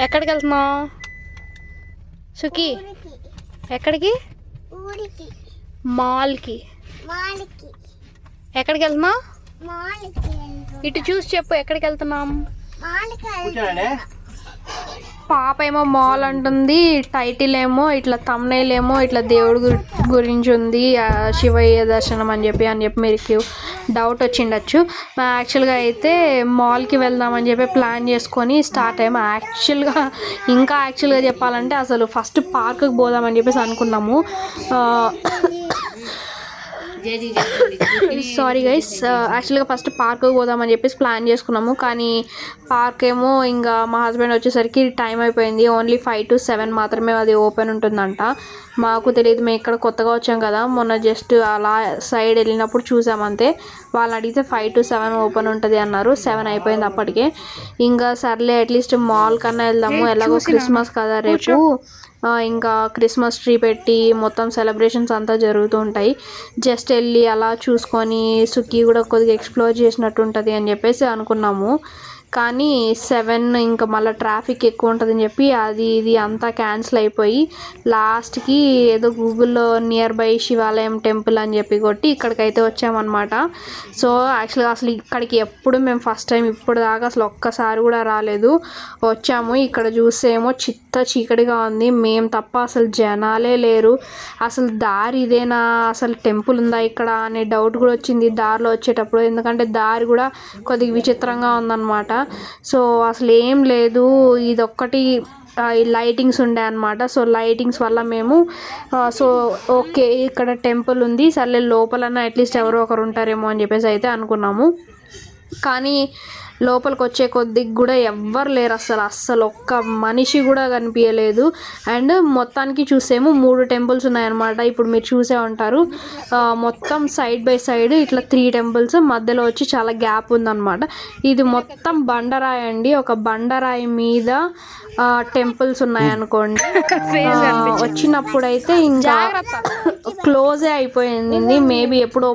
ఎక్కడికి వెళ్తున్నావు సుఖీ? ఎక్కడికి? మాల్కి. ఎక్కడికి వెళ్తున్నావు? ఇటు చూసి చెప్పు, ఎక్కడికి వెళ్తున్నాం? పాప ఏమో మాల్ అంటుంది, టైటిల్ ఏమో ఇట్లా తమ్నైల్ ఏమో ఇట్లా దేవుడి గురించి ఉంది, శివయ్య దర్శనం అని చెప్పి మీకు డౌట్ వచ్చిండొచ్చు. యాక్చువల్గా అయితే మాల్కి వెళ్దామని చెప్పి ప్లాన్ చేసుకొని స్టార్ట్ అయ్యాము. యాక్చువల్గా చెప్పాలంటే అసలు ఫస్ట్ పార్క్కి పోదామని చెప్పేసి అనుకున్నాము. సారీ గైస్, యాక్చువల్గా ఫస్ట్ పార్క్కి పోదామని చెప్పేసి ప్లాన్ చేసుకున్నాము. కానీ పార్క్ ఏమో ఇంకా మా హస్బెండ్ వచ్చేసరికి టైం అయిపోయింది. ఓన్లీ 5 to 7 మాత్రమే అది ఓపెన్ ఉంటుందంట. మాకు తెలియదు, మేము ఇక్కడ కొత్తగా వచ్చాం కదా, మొన్న జస్ట్ అలా సైడ్ వెళ్ళినప్పుడు చూసామంతే. వాళ్ళని అడిగితే 5 to 7 ఓపెన్ ఉంటుంది అన్నారు. 7 అయిపోయింది అప్పటికే. ఇంకా సర్లే అట్లీస్ట్ మాల్ కన్నా వెళ్దాము, ఎలాగో క్రిస్మస్ కదా రేపు, ఇంకా క్రిస్మస్ ట్రీ పెట్టి మొత్తం సెలబ్రేషన్స్ అంతా జరుగుతూ ఉంటాయి. జస్ట్ వెళ్ళి అలా చూసుకొని సుఖీ కూడా కొద్దిగా ఎక్స్ప్లోర్ చేసినట్టు ఉంటుంది అని చెప్పేసి అనుకున్నాము. కానీ 7 ఇంకా మళ్ళీ ట్రాఫిక్ ఎక్కువ ఉంటుందని చెప్పి అది ఇది అంతా క్యాన్సిల్ అయిపోయి లాస్ట్కి ఏదో గూగుల్లో నియర్ బై శివాలయం టెంపుల్ అని చెప్పి కొట్టి ఇక్కడికైతే వచ్చామన్నమాట. సో యాక్చువల్గా అసలు ఇక్కడికి ఎప్పుడు మేము ఫస్ట్ టైం ఇప్పుడు దాకా అసలు ఒక్కసారి కూడా రాలేదు. వచ్చాము, ఇక్కడ చూసేమో చీకటిగా ఉంది, మేము తప్ప అసలు జనాలే లేరు. అసలు దారి ఇదేనా, అసలు టెంపుల్ ఉందా ఇక్కడ అనే డౌట్ కూడా వచ్చింది దారిలో వచ్చేటప్పుడు. ఎందుకంటే దారి కూడా కొద్దిగా విచిత్రంగా ఉందన్నమాట. సో అసలు ఏం లేదు, ఇదొక్కటి లైటింగ్స్ ఉండే అనమాట. సో లైటింగ్స్ వల్ల మేము సో ఓకే ఇక్కడ టెంపుల్ ఉంది, సర్లే లోపలన్నా అట్లీస్ట్ ఎవరో ఒకరు ఉంటారేమో అని చెప్పేసి అయితే అనుకున్నాము. కానీ లోపలికి వచ్చే కొద్దిగా కూడా ఎవ్వరు లేరు, అస్సలు ఒక్క మనిషి కూడా కనిపించలేదు. అండ్ మొత్తానికి చూసేమో 3 టెంపుల్స్ ఉన్నాయన్నమాట. ఇప్పుడు మీరు చూసే ఉంటారు, మొత్తం సైడ్ బై సైడ్ ఇట్లా 3 టెంపుల్స్, మధ్యలో వచ్చి చాలా గ్యాప్ ఉందన్నమాట. ఇది మొత్తం బండరాయి అండి, ఒక బండరాయి మీద టెంపుల్స్ ఉన్నాయనుకోండి. వచ్చినప్పుడు అయితే ఇంకా క్లోజే అయిపోయింది, మేబీ ఎప్పుడు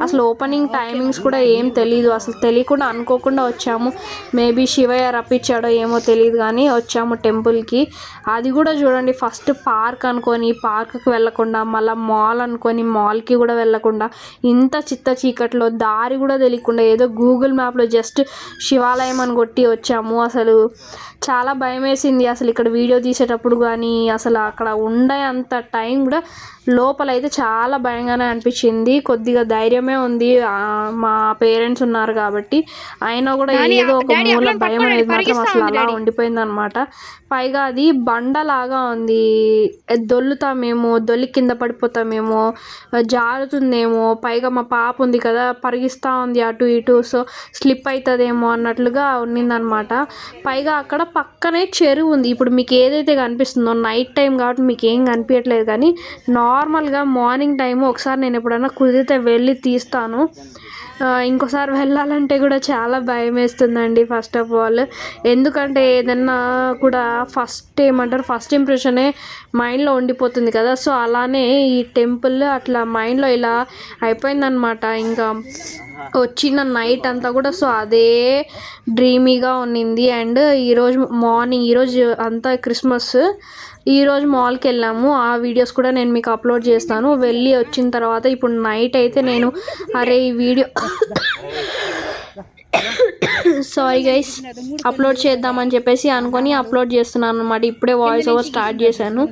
అసలు ఓపెనింగ్ టైమింగ్స్ కూడా ఏం తెలీదు. అసలు తెలియకుండా అనుకోకుండా వచ్చాము, మేబీ శివయ్య రప్పించాడో ఏమో తెలియదు కానీ వచ్చాము టెంపుల్కి. అది కూడా చూడండి, ఫస్ట్ పార్క్ అనుకొని పార్క్కి వెళ్ళకుండా మళ్ళీ మాల్ అనుకొని మాల్కి కూడా వెళ్ళకుండా ఇంత చీకట్లో దారి కూడా తెలియకుండా ఏదో గూగుల్ మ్యాప్లో జస్ట్ శివాలయం అని కొట్టి వచ్చాము. అసలు చాలా భయం వేసింది అసలు ఇక్కడ వీడియో తీసేటప్పుడు. కానీ అసలు అక్కడ ఉండే అంత టైం కూడా లోపలైతే చాలా భయంగానే అనిపించింది. కొద్దిగా ధైర్యమే ఉంది, మా పేరెంట్స్ ఉన్నారు కాబట్టి, అయినా కూడా ఏదో ఒక మూల భయం అనేది మాత్రం అసలు అలా ఉండిపోయింది అనమాట. పైగా అది బండలాగా ఉంది, దొల్లి కింద పడిపోతామేమో, జారుతుందేమో. పైగా మా పాప ఉంది కదా, పరిగిస్తూ ఉంది అటు ఇటు, సో స్లిప్ అవుతుందేమో అన్నట్లుగా ఉన్నిందనమాట. పైగా అక్కడ పక్కనే చెరువు ఉంది. ఇప్పుడు మీకు ఏదైతే కనిపిస్తుందో నైట్ టైం కాబట్టి మీకు ఏం కనిపించట్లేదు, కానీ నార్మల్గా మార్నింగ్ టైము ఒకసారి నేను ఎప్పుడైనా కుదిరితే వెళ్ళి తీస్తాను. ఇంకోసారి వెళ్ళాలంటే కూడా చాలా భయం వేస్తుందండి ఫస్ట్ ఆఫ్ ఆల్. ఎందుకంటే ఏదన్నా కూడా ఫస్ట్ ఇంప్రెషనే మైండ్లో ఉండిపోతుంది కదా. సో అలానే ఈ టెంపుల్ అట్లా మైండ్లో ఇలా అయిపోయిందనమాట. ఇంకా వచ్చిన నైట్ అంతా కూడా సో అదే డ్రీమీగా ఉన్నింది. అండ్ ఈరోజు అంతా క్రిస్మస్, ఈరోజు మాల్కి వెళ్ళాము, ఆ వీడియోస్ కూడా నేను మీకు అప్లోడ్ చేస్తాను. వెళ్ళి వచ్చిన తర్వాత ఇప్పుడు నైట్ అయితే నేను ఈ వీడియో సారీ గైస్ అప్లోడ్ చేద్దామని చెప్పేసి అనుకొని అప్లోడ్ చేస్తున్నాను అనమాట. ఇప్పుడే వాయిస్ ఓవర్ స్టార్ట్ చేశాను.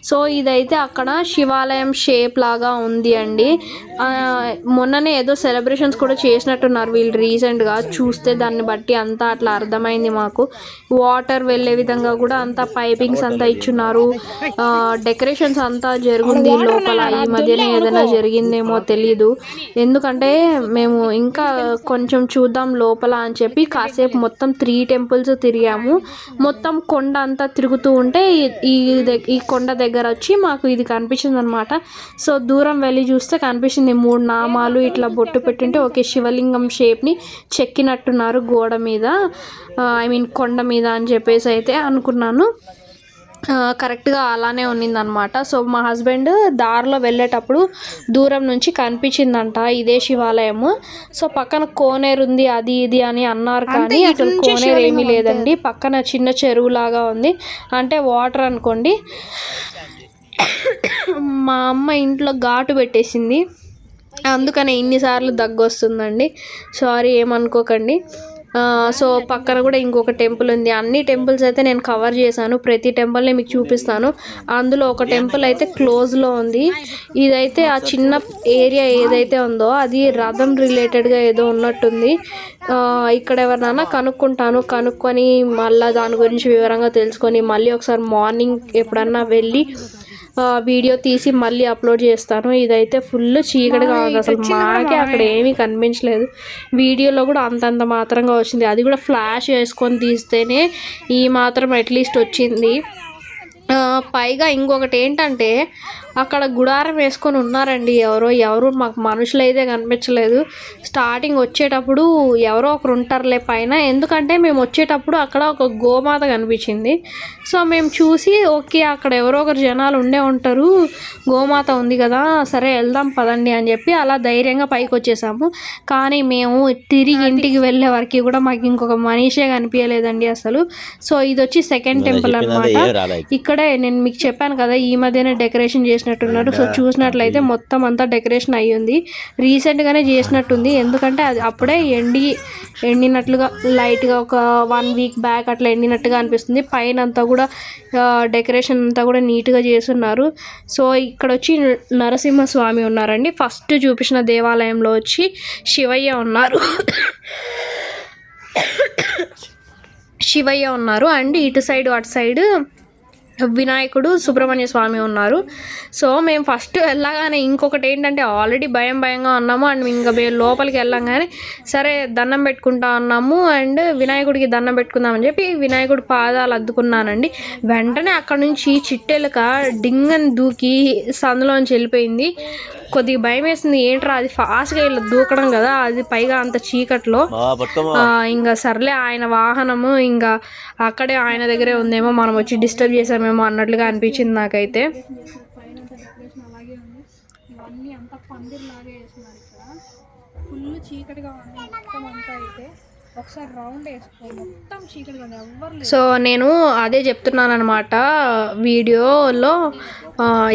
సో ఇదైతే అక్కడ శివాలయం షేప్ లాగా ఉంది అండి. మొన్ననే ఏదో సెలబ్రేషన్స్ కూడా చేసినట్టున్నారు వీళ్ళు రీసెంట్గా, చూస్తే దాన్ని బట్టి అంతా అట్లా అర్థమైంది మాకు. వాటర్ వెళ్ళే విధంగా కూడా అంతా పైపింగ్స్ అంతా ఇచ్చున్నారు, డెకరేషన్స్ అంతా జరుగుంది లోపల. ఈ మధ్యనే ఏదైనా జరిగిందేమో తెలీదు, ఎందుకంటే మేము ఇంకా కొంచెం చూద్దాం లోపల అని చెప్పి కాసేపు మొత్తం 3 టెంపుల్స్ తిరిగాము. మొత్తం కొండ అంతా తిరుగుతూ ఉంటే ఈ కొండ దగ్గర వచ్చి మాకు ఇది కనిపించింది అనమాట. సో దూరం వెళ్ళి చూస్తే కనిపించింది 3 నామాలు ఇట్లా బొట్టు పెట్టింటే ఓకే శివలింగం షేప్ని చెక్కినట్టున్నారు గోడ మీద, కొండ మీద అని చెప్పేసి అయితే అనుకున్నాను. కరెక్ట్గా అలానే ఉన్నిందనమాట. సో మా హస్బెండ్ దారిలో వెళ్ళేటప్పుడు దూరం నుంచి కనిపించిందంట ఇదే శివాలయము. సో పక్కన కోనేరు ఉంది అది ఇది అని అన్నారు, కానీ అసలు కోనేరు ఏమీ లేదండి. పక్కన చిన్న చెరువు లాగా ఉంది, అంటే వాటర్ అనుకోండి. మా అమ్మ ఇంట్లో ఘాటు పెట్టేసింది, అందుకనే ఇన్నిసార్లు దగ్గు వస్తుందండి. సారీ, ఏమనుకోకండి. సో పక్కన కూడా ఇంకొక టెంపుల్ ఉంది. అన్ని టెంపుల్స్ అయితే నేను కవర్ చేశాను, ప్రతి టెంపుల్ని మీకు చూపిస్తాను. అందులో ఒక టెంపుల్ అయితే క్లోజ్లో ఉంది. ఇదైతే ఆ చిన్న ఏరియా ఏదైతే ఉందో అది రథం రిలేటెడ్గా ఏదో ఉన్నట్టుంది. ఇక్కడ ఎవరినైనా కనుక్కొని మళ్ళీ దాని గురించి వివరంగా తెలుసుకొని మళ్ళీ ఒకసారి మార్నింగ్ ఎప్పుడన్నా వెళ్ళి వీడియో తీసి మళ్ళీ అప్లోడ్ చేస్తాను. ఇదైతే ఫుల్ చీకటిగా ఉంది, అసలు మాకే అక్కడ ఏమీ కనిపించలేదు. వీడియోలో కూడా అంతంత మాత్రంగా వచ్చింది, అది కూడా ఫ్లాష్ వేసుకొని తీస్తేనే ఈ మాత్రం అట్లీస్ట్ వచ్చింది. పైగా ఇంకొకటి ఏంటంటే అక్కడ గుడారం వేసుకొని ఉన్నారండి ఎవరు మాకు మనుషులు అయితే కనిపించలేదు. స్టార్టింగ్ వచ్చేటప్పుడు ఎవరో ఒకరు ఉంటారులే పైన, ఎందుకంటే మేము వచ్చేటప్పుడు అక్కడ ఒక గోమాత కనిపించింది. సో మేము చూసి ఓకే అక్కడ ఎవరో ఒకరు జనాలు ఉండే ఉంటారు, గోమాత ఉంది కదా సరే వెళ్దాం పదండి అని చెప్పి అలా ధైర్యంగా పైకి వచ్చేసాము. కానీ మేము తిరిగి ఇంటికి వెళ్ళే వరకు కూడా మాకు ఇంకొక మనిషే కనిపించలేదండి అసలు. సో ఇది వచ్చి సెకండ్ టెంపుల్ అనమాట. ఇక్కడే నేను మీకు చెప్పాను కదా ఈ మధ్యనే డెకరేషన్ చేసినట్టున్నారు. సో చూసినట్లయితే మొత్తం అంతా డెకరేషన్ అయ్యింది, రీసెంట్గానే చేసినట్టుంది. ఎందుకంటే అది అప్పుడే ఎండినట్లుగా లైట్గా ఒక 1 వీక్ బ్యాక్ అట్లా ఎండినట్టుగా అనిపిస్తుంది. పైన అంతా కూడా డెకరేషన్ అంతా కూడా నీట్గా చేస్తున్నారు. సో ఇక్కడ వచ్చి నరసింహస్వామి ఉన్నారండి. ఫస్ట్ చూపించిన దేవాలయంలో వచ్చి శివయ్య ఉన్నారు అండ్ ఇటు సైడ్ అటు సైడ్ వినాయకుడు సుబ్రహ్మణ్య స్వామి ఉన్నారు. సో మేము ఫస్ట్ వెళ్ళగానే ఇంకొకటి ఏంటంటే ఆల్రెడీ భయంగా ఉన్నాము అండ్ ఇంకా మేము లోపలికి వెళ్ళంగానే సరే దండం పెట్టుకుంటా ఉన్నాము అండ్ వినాయకుడికి దండం పెట్టుకుందామని చెప్పి వినాయకుడి పాదాలు అద్దుకున్నానండి. వెంటనే అక్కడ నుంచి చిట్టెలుక డింగని దూకి సందులోంచి వెళ్ళిపోయింది. కొద్దిగా భయం వేసింది, ఏంట్రా అది ఫాస్ట్గా ఇలా దూకడం కదా, అది పైగా అంత చీకట్లో. ఇంకా సర్లే ఆయన వాహనము ఇంకా అక్కడే ఆయన దగ్గరే ఉందేమో, మనం వచ్చి డిస్టర్బ్ చేసామేమో అన్నట్లుగా అనిపించింది నాకైతే. ఇవన్నీ అంతా పందిర్లాగే వేస్తున్నారు ఇక్కడ, ఫుల్ చీకటిగా ఉంది మొత్తం అంతా. అయితే ఒకసారి రౌండ్ వేసుకో, మొత్తం చీకటిగా ఉంది, ఎవరు. సో నేను అదే చెప్తున్నాను అనమాట వీడియోలో,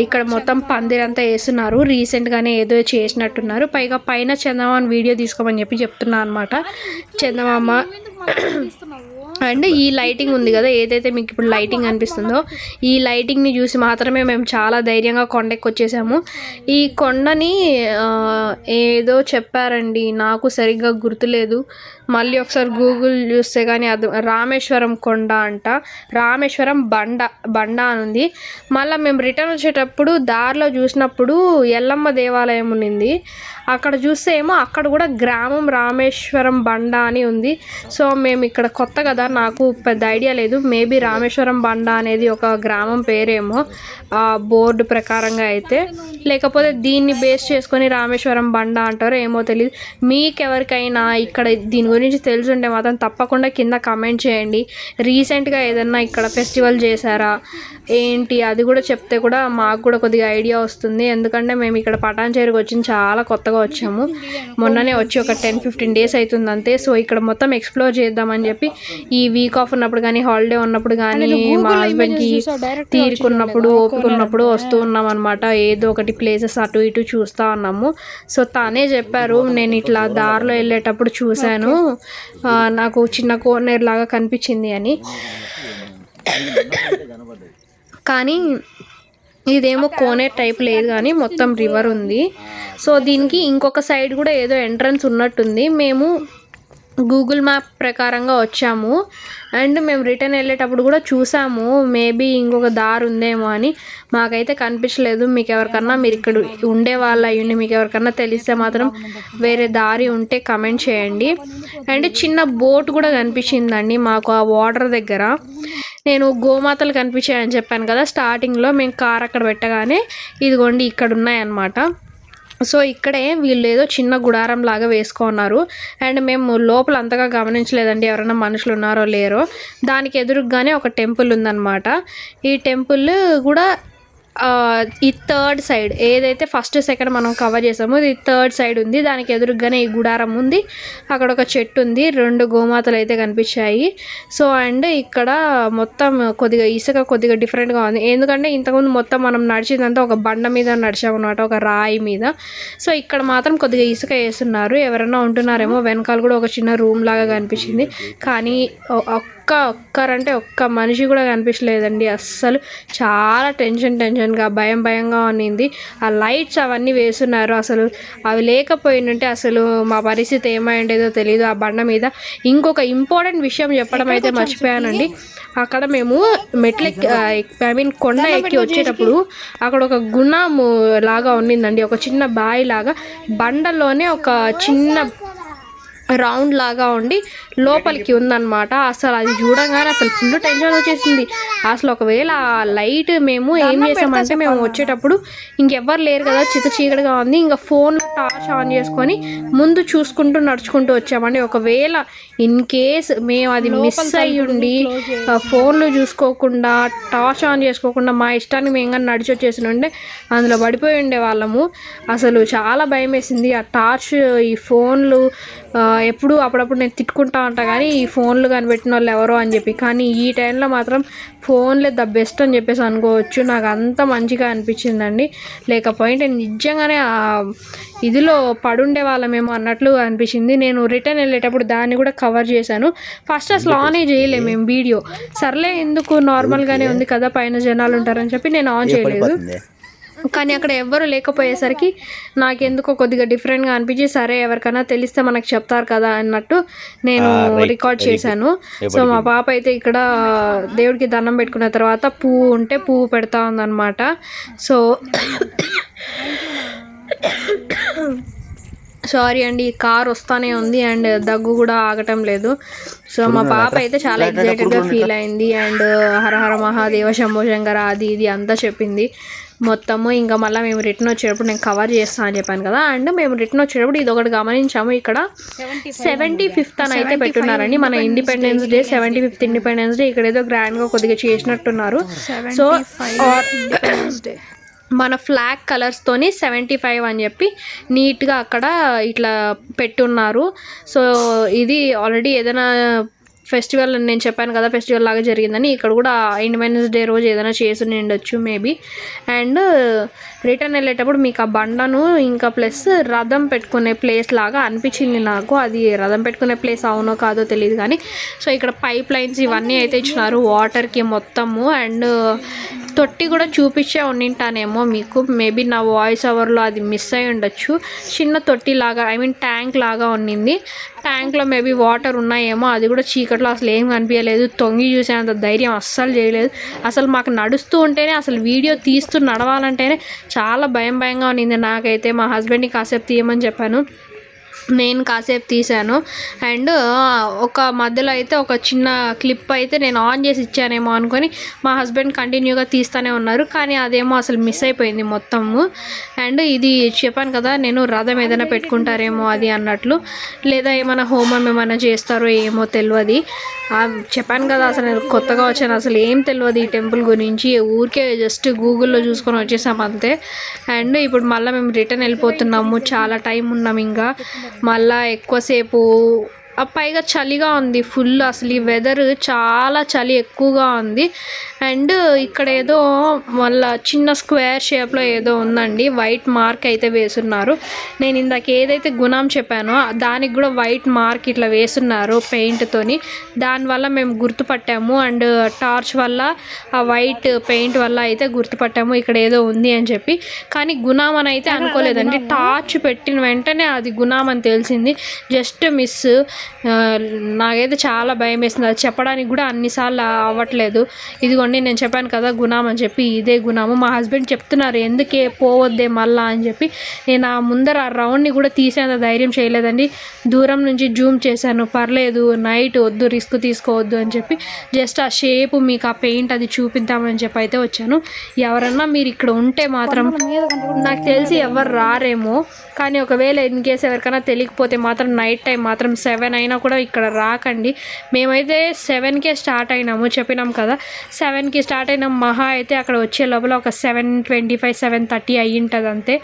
ఇక్కడ మొత్తం పందిరంతా వేస్తున్నారు, రీసెంట్గానే ఏదో చేసినట్టున్నారు. పైగా పైన చందమామ వీడియో తీసుకోమని చెప్తున్నాను అనమాట. చందమామ అండ్ ఈ లైటింగ్ ఉంది కదా ఏదైతే మీకు ఇప్పుడు లైటింగ్ అనిపిస్తుందో, ఈ లైటింగ్ని చూసి మాత్రమే మేము చాలా ధైర్యంగా కొండకి వచ్చేసాము. ఈ కొండని ఏదో చెప్పారండి, నాకు సరిగ్గా గుర్తులేదు, మళ్ళీ ఒకసారి గూగుల్ చూస్తే కానీ అది రామేశ్వరం కొండ అంట, రామేశ్వరం బండ అని ఉంది. మళ్ళీ మేము రిటర్న్ వచ్చేటప్పుడు దారిలో చూసినప్పుడు ఎల్లమ్మ దేవాలయం ఉన్నింది, అక్కడ చూస్తే ఏమో అక్కడ కూడా గ్రామం రామేశ్వరం బండ అని ఉంది. సో మేము ఇక్కడ కొత్త కదా, నాకు పెద్ద ఐడియా లేదు, మేబీ రామేశ్వరం బండ అనేది ఒక గ్రామం పేరేమో ఆ బోర్డు ప్రకారంగా అయితే, లేకపోతే దీన్ని బేస్ చేసుకొని రామేశ్వరం బండ అంటారో ఏమో తెలియదు. మీకెవరికైనా ఇక్కడ దీని గురించి తెలుసుంటే మాత్రం తప్పకుండా కింద కమెంట్ చేయండి. రీసెంట్గా ఏదన్నా ఇక్కడ ఫెస్టివల్ చేశారా ఏంటి అది కూడా చెప్తే కూడా మాకు కూడా కొద్దిగా ఐడియా వస్తుంది. ఎందుకంటే మేము ఇక్కడ పటాన్చేరుకు వచ్చింది చాలా కొత్తగా వచ్చాము, మొన్ననే వచ్చి ఒక 10-15 డేస్ అవుతుంది అంతే. సో ఇక్కడ మొత్తం ఎక్స్ప్లోర్ చేద్దామని చెప్పి ఈ వీక్ ఆఫ్ ఉన్నప్పుడు కానీ హాలిడే ఉన్నప్పుడు కానీ మా హస్బెండ్కి తీరుకున్నప్పుడు ఓపికన్నప్పుడు వస్తూ ఉన్నాం అనమాట. ఏదో ఒకటి ప్లేసెస్ అటు ఇటు చూస్తూ ఉన్నాము. సో తానే చెప్పారు, నేను ఇట్లా దారిలో వెళ్ళేటప్పుడు చూశాను, నాకు చిన్న కోనేరు లాగా కనిపించింది అని. కానీ ఇదేమో కోనేరు టైప్ లేదు కానీ మొత్తం రివర్ ఉంది. సో దీనికి ఇంకొక సైడ్ కూడా ఏదో ఎంట్రన్స్ ఉన్నట్టుంది. మేము గూగుల్ మ్యాప్ ప్రకారంగా వచ్చాము అండ్ మేము రిటర్న్ వెళ్ళేటప్పుడు కూడా చూసాము, మేబీ ఇంకొక దారి ఉందేమో అని, మాకైతే కనిపించలేదు. మీకు ఎవరికన్నా మీరు ఇక్కడ ఉండే వాళ్ళు అయ్యండి, మీకు ఎవరికన్నా తెలిస్తే మాత్రం వేరే దారి ఉంటే కమెంట్ చేయండి. అండ్ చిన్న బోట్ కూడా కనిపించిందండి మాకు ఆ వాటర్ దగ్గర. నేను గోమాతలు కనిపించాయని చెప్పాను కదా స్టార్టింగ్లో, మేము కార్ అక్కడ పెట్టగానే ఇదిగోండి ఇక్కడ ఉన్నాయన్నమాట. సో ఇక్కడే వీళ్ళు ఏదో చిన్న గుడారం లాగా వేసుకున్నారు. అండ్ మేము లోపల అంతగా గమనించలేదండి ఎవరైనా మనుషులు ఉన్నారో లేరో. దానికి ఎదురుగానే ఒక టెంపుల్ ఉందన్నమాట. ఈ టెంపుల్ కూడా ఈ థర్డ్ సైడ్ ఏదైతే ఫస్ట్ సెకండ్ మనం కవర్ చేసామో ఇది థర్డ్ సైడ్ ఉంది. దానికి ఎదురుగానే ఈ గుడారం ఉంది. అక్కడ ఒక చెట్టు ఉంది. 2 గోమాతలు అయితే కనిపించాయి. సో అండ్ ఇక్కడ మొత్తం కొద్దిగా ఇసుక కొద్దిగా డిఫరెంట్గా ఉంది. ఎందుకంటే ఇంతకుముందు మొత్తం మనం నడిచిందంతా ఒక బండ మీద నడిచామన్నమాట, ఒక రాయి మీద. సో ఇక్కడ మాత్రం కొద్దిగా ఇసుక వేస్తున్నారు. ఎవరైనా ఉంటున్నారేమో. వెనకాల కూడా ఒక చిన్న రూమ్ లాగా కనిపించింది. కానీ ఒక్కరంటే ఒక్క మనిషి కూడా కనిపించలేదండి. అస్సలు చాలా టెన్షన్గా భయంగా ఉన్నింది. ఆ లైట్స్ అవన్నీ వేస్తున్నారు. అసలు అవి లేకపోయిందంటే అసలు మా పరిస్థితి ఏమైండేదో తెలియదు ఆ బండ మీద. ఇంకొక ఇంపార్టెంట్ విషయం చెప్పడం అయితే మర్చిపోయానండి. అక్కడ మేము కొండ ఎక్కి వచ్చేటప్పుడు అక్కడ ఒక గుణము లాగా ఉన్నిందండి. ఒక చిన్న బావి లాగా బండలోనే ఒక చిన్న రౌండ్ లాగా ఉండి లోపలికి ఉందన్నమాట. అసలు అది చూడంగానే అసలు ఫుల్ టెన్షన్ వచ్చేసింది. అసలు ఒకవేళ ఆ లైట్ మేము ఏం చేసామంటే మేము వచ్చేటప్పుడు ఇంకెవ్వరు లేరు కదా, చీకటిగా ఉంది. ఇంకా ఫోన్లో టార్చ్ ఆన్ చేసుకొని ముందు చూసుకుంటూ నడుచుకుంటూ వచ్చామండి. ఒకవేళ ఇన్ కేస్ మేము అది మిస్ అయ్యి ఉండి ఫోన్లు చూసుకోకుండా టార్చ్ ఆన్ చేసుకోకుండా మా ఇష్టానికి మేము కానీ నడిచి వచ్చేసి ఉండే అందులో పడిపోయి ఉండే వాళ్ళము. అసలు చాలా భయం వేసింది. ఆ టార్చ్, ఈ ఫోన్లు ఎప్పుడు అప్పుడప్పుడు నేను తిట్టుకుంటా ఉంటా కానీ ఈ ఫోన్లు కనిపెట్టిన వాళ్ళు ఎవరో అని చెప్పి. కానీ ఈ టైంలో మాత్రం ఫోన్లే ద బెస్ట్ అని చెప్పేసి అనుకోవచ్చు. నాకు అంత మంచిగా అనిపించిందండి. లేకపోతే నిజంగానే ఇదిలో పడుండే వాళ్ళమేమో అన్నట్లు అనిపించింది. నేను రిటర్న్ వెళ్ళేటప్పుడు దాన్ని కూడా కవర్ చేశాను. ఫస్ట్ అసలు ఆనే చేయలేము మేము వీడియో. సర్లే ఎందుకు నార్మల్గానే ఉంది కదా, పైన జనాలు ఉంటారని చెప్పి నేను ఆన్ చేయలేదు. కానీ అక్కడ ఎవ్వరు లేకపోయేసరికి నాకెందుకో కొద్దిగా డిఫరెంట్గా అనిపించి సరే ఎవరికైనా తెలిస్తే మనకు చెప్తారు కదా అన్నట్టు నేను రికార్డ్ చేశాను. సో మా పాప అయితే ఇక్కడ దేవుడికి దండం పెట్టుకున్న తర్వాత పువ్వు ఉంటే పువ్వు పెడతా ఉందన్నమాట. సో సారీ అండి, కార్ వస్తానే ఉంది అండ్ దగ్గు కూడా ఆగటం లేదు. సో మా పాప అయితే చాలా ఎగ్జైటెడ్గా ఫీల్ అయింది. అండ్ హరహర మహాదేవ శంభో శంకర అది ఇది అంతా చెప్పింది మొత్తము. ఇంకా మళ్ళీ మేము రిటర్న్ వచ్చేటప్పుడు నేను కవర్ చేస్తాను అని చెప్పాను కదా. అండ్ మేము రిటర్న్ వచ్చేటప్పుడు ఇది ఒకటి గమనించాము. ఇక్కడ 75th అని అయితే పెట్టున్నారండి. మన independence day, 75th independence day ఇక్కడ ఏదో గ్రాండ్గా కొద్దిగా చేసినట్టున్నారు. సో మన ఫ్లాగ్ కలర్స్తోని 75 అని చెప్పి నీట్గా అక్కడ ఇట్లా పెట్టున్నారు. సో ఇది ఆల్రెడీ ఏదైనా ఫెస్టివల్ నేను చెప్పాను కదా, ఫెస్టివల్ లాగా జరిగిందని. ఇక్కడ కూడా ఇండిపెండెన్స్ డే రోజు ఏదైనా చేసి ఉండొచ్చు మేబీ. అండ్ రిటర్న్ వెళ్ళేటప్పుడు మీకు ఆ బండను ఇంకా ప్లస్ రథం పెట్టుకునే ప్లేస్ లాగా అనిపించింది నాకు. అది రథం పెట్టుకునే ప్లేస్ అవునో కాదో తెలియదు కానీ. సో ఇక్కడ పైప్ లైన్స్ ఇవన్నీ అయితే ఇచ్చినారు వాటర్కి మొత్తము. అండ్ తొట్టి కూడా చూపించే ఉండింటానేమో మీకు, మేబీ నా వాయిస్ ఓవర్లో అది మిస్ అయి ఉండొచ్చు. చిన్న తొట్టి లాగా ట్యాంక్ లాగా ఉన్నింది. ట్యాంక్లో మేబీ వాటర్ ఉన్నాయేమో, అది కూడా చీకట్లో అసలు ఏం కనిపించలేదు. తొంగి చూసేంత ధైర్యం అస్సలు చేయలేదు. అసలు మాకు నడుస్తూ ఉంటేనే, అసలు వీడియో తీస్తూ నడవాలంటేనే చాలా భయంగా ఉన్నింది నాకైతే. మా హస్బెండ్ని కాసేపు తీయమని చెప్పాను, నేను కాసేపు తీశాను. అండ్ ఒక మధ్యలో అయితే ఒక చిన్న క్లిప్ అయితే నేను ఆన్ చేసి ఇచ్చానేమో అనుకొని మా హస్బెండ్ కంటిన్యూగా తీస్తూనే ఉన్నారు. కానీ అదేమో అసలు మిస్ అయిపోయింది మొత్తము. అండ్ ఇది చెప్పాను కదా, నేను రథం ఏదైనా పెట్టుకుంటారేమో అది అన్నట్లు, లేదా ఏమైనా హోమం ఏమైనా చేస్తారో ఏమో తెలియదు. చెప్పాను కదా అసలు నేను కొత్తగా వచ్చాను, అసలు ఏం తెలియదు ఈ టెంపుల్ గురించి. ఊరికే జస్ట్ గూగుల్లో చూసుకొని వచ్చేసాం అంతే. అండ్ ఇప్పుడు మళ్ళీ మేము రిటర్న్ వెళ్ళిపోతున్నాము. చాలా టైం ఉన్నాం ఇంకా. మళ్ళీ ఎక్కువసేపు పైగా చలిగా ఉంది ఫుల్. అసలు ఈ వెదర్ చాలా చలి ఎక్కువగా ఉంది. అండ్ ఇక్కడ ఏదో మళ్ళీ చిన్న స్క్వేర్ షేప్లో ఏదో ఉందండి, వైట్ మార్క్ అయితే వేసున్నారు. నేను ఇందాక ఏదైతే గుణం చెప్పానో దానికి కూడా వైట్ మార్క్ ఇట్లా వేసున్నారు పెయింట్తోని. దానివల్ల మేము గుర్తుపట్టాము. అండ్ టార్చ్ వల్ల, ఆ వైట్ పెయింట్ వల్ల అయితే గుర్తుపట్టాము ఇక్కడ ఏదో ఉంది అని చెప్పి. కానీ గుణం అని అయితే అనుకోలేదండి. టార్చ్ పెట్టిన వెంటనే అది గుణం అని తెలిసింది. Just miss. నాకైతే చాలా భయం వేస్తుంది. అది చెప్పడానికి కూడా అన్నిసార్లు అవ్వట్లేదు. ఇదిగోండి నేను చెప్పాను కదా గుణం అని చెప్పి, ఇదే గుణము. మా హస్బెండ్ చెప్తున్నారు ఎందుకే పోవద్దే మళ్ళా అని చెప్పి. నేను ఆ ముందర ఆ రౌండ్ని కూడా తీసేంత ధైర్యం చేయలేదండి. దూరం నుంచి జూమ్ చేశాను, పర్లేదు నైట్ వద్దు రిస్క్ తీసుకోవద్దు అని చెప్పి జస్ట్ ఆ షేపు మీకు ఆ పెయింట్ అది చూపిద్దామని చెప్పి అయితే వచ్చాను. ఎవరన్నా మీరు ఇక్కడ ఉంటే మాత్రం నాకు తెలిసి ఎవరు రారేమో, కానీ ఒకవేళ ఇన్ కేస్ ఎవరికైనా తెలియకపోతే మాత్రం నైట్ టైం మాత్రం 7 అయినా కూడా ఇక్కడ రాకండి. మేమైతే 7కే స్టార్ట్ అయినాము, చెప్పినాం కదా 7కి స్టార్ట్ అయినాం. మహా అయితే అక్కడ వచ్చే లోపల ఒక 7:25 7:30 అయ్యి ఉంటుంది అంతే.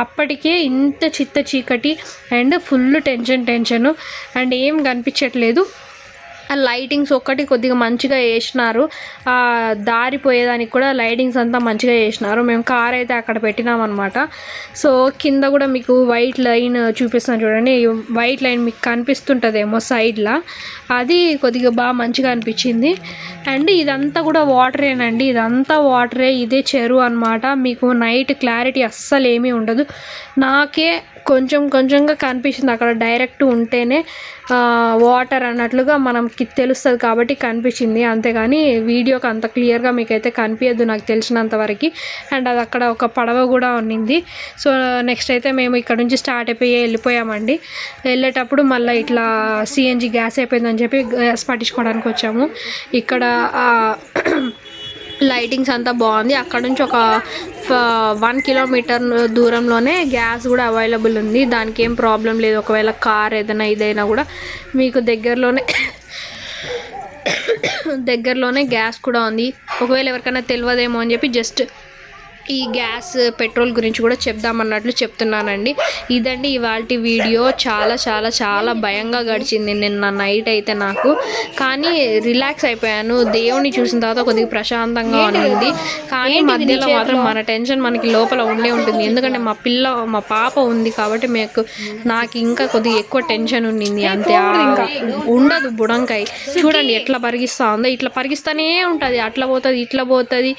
అప్పటికే ఇంత చిత్త చీకటి అండ్ ఫుల్ టెన్షన్ అండ్ ఏం కనిపించట్లేదు. ఆ లైటింగ్స్ ఒక్కటి కొద్దిగా మంచిగా వేసినారు, దారిపోయేదానికి కూడా లైటింగ్స్ అంతా మంచిగా వేసినారు. మేము కార్ అయితే అక్కడ పెట్టినామన్నమాట. సో కింద కూడా మీకు వైట్ లైన్ చూపిస్తాను చూడండి, వైట్ లైన్ మీకు కనిపిస్తుంటుందేమో సైడ్లో, అది కొద్దిగా బాగా మంచిగా అనిపించింది. అండ్ ఇదంతా కూడా వాటరేనండి, ఇదంతా వాటరే, ఇదే చెరువు అనమాట. మీకు నైట్ క్లారిటీ అస్సలు ఏమీ ఉండదు. నాకే కొంచెంగా కనిపిస్తుంది అక్కడ డైరెక్ట్ ఉంటేనే వాటర్ అన్నట్లుగా మనకి తెలుస్తుంది కాబట్టి కనిపించింది, అంతేగాని వీడియోకి అంత క్లియర్గా మీకైతే కనిపించదు నాకు తెలిసినంత వరకు. అండ్ అది అక్కడ ఒక పడవ కూడా ఉన్నింది. సో నెక్స్ట్ అయితే మేము ఇక్కడ నుంచి స్టార్ట్ అయిపోయి వెళ్ళిపోయామండి. వెళ్ళేటప్పుడు మళ్ళీ ఇట్లా సిఎన్జి గ్యాస్ అయిపోయిందని చెప్పి గ్యాస్ పట్టించుకోవడానికి వచ్చాము. ఇక్కడ లైటింగ్స్ అంతా బాగుంది. అక్కడ నుంచి ఒక 1 కిలోమీటర్ దూరంలోనే గ్యాస్ కూడా అవైలబుల్ ఉంది, దానికి ఏం ప్రాబ్లం లేదు. ఒకవేళ కార్ ఏదైనా ఇదైనా కూడా మీకు దగ్గరలోనే గ్యాస్ కూడా ఉంది. ఒకవేళ ఎవరికైనా తెలియదేమో అని చెప్పి జస్ట్ ఈ గ్యాస్ పెట్రోల్ గురించి కూడా చెప్దామన్నట్లు చెప్తున్నానండి. ఇదండి ఇవాల్టి వీడియో. చాలా భయంగా గడిచింది నిన్న నైట్ అయితే నాకు, కానీ రిలాక్స్ అయిపోయాను. దేవుని చూసిన తర్వాత కొద్దిగా ప్రశాంతంగా ఉన్నింది. కానీ మధ్యలో మాత్రం మన టెన్షన్ మనకి లోపల ఉండే ఉంటుంది, ఎందుకంటే మా పాప ఉంది కాబట్టి నాకు ఇంకా కొద్దిగా ఎక్కువ టెన్షన్ ఉండింది అంతే. ఉండదు బుడంకాయ చూడండి ఎట్లా పరిగిస్తా ఉందో, ఇట్లా పరిగిస్తానే ఉంటుంది, అట్లా పోతుంది ఇట్లా పోతుంది,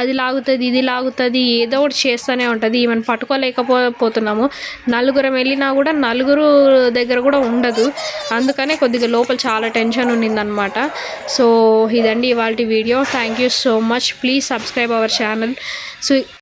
అది లాగుతుంది ఇది లాగుతుంది, ఏదో ఒకటి చేస్తూనే ఉంటుంది. ఈమెను పట్టుకోలేకపోతున్నాము. నలుగురం వెళ్ళినా కూడా నలుగురు దగ్గర కూడా ఉండదు, అందుకనే కొద్దిగా లోపల చాలా టెన్షన్ ఉన్నిందనమాట. సో ఇదండి ఇవాల్టి video. Thank you so much. Please subscribe our channel. So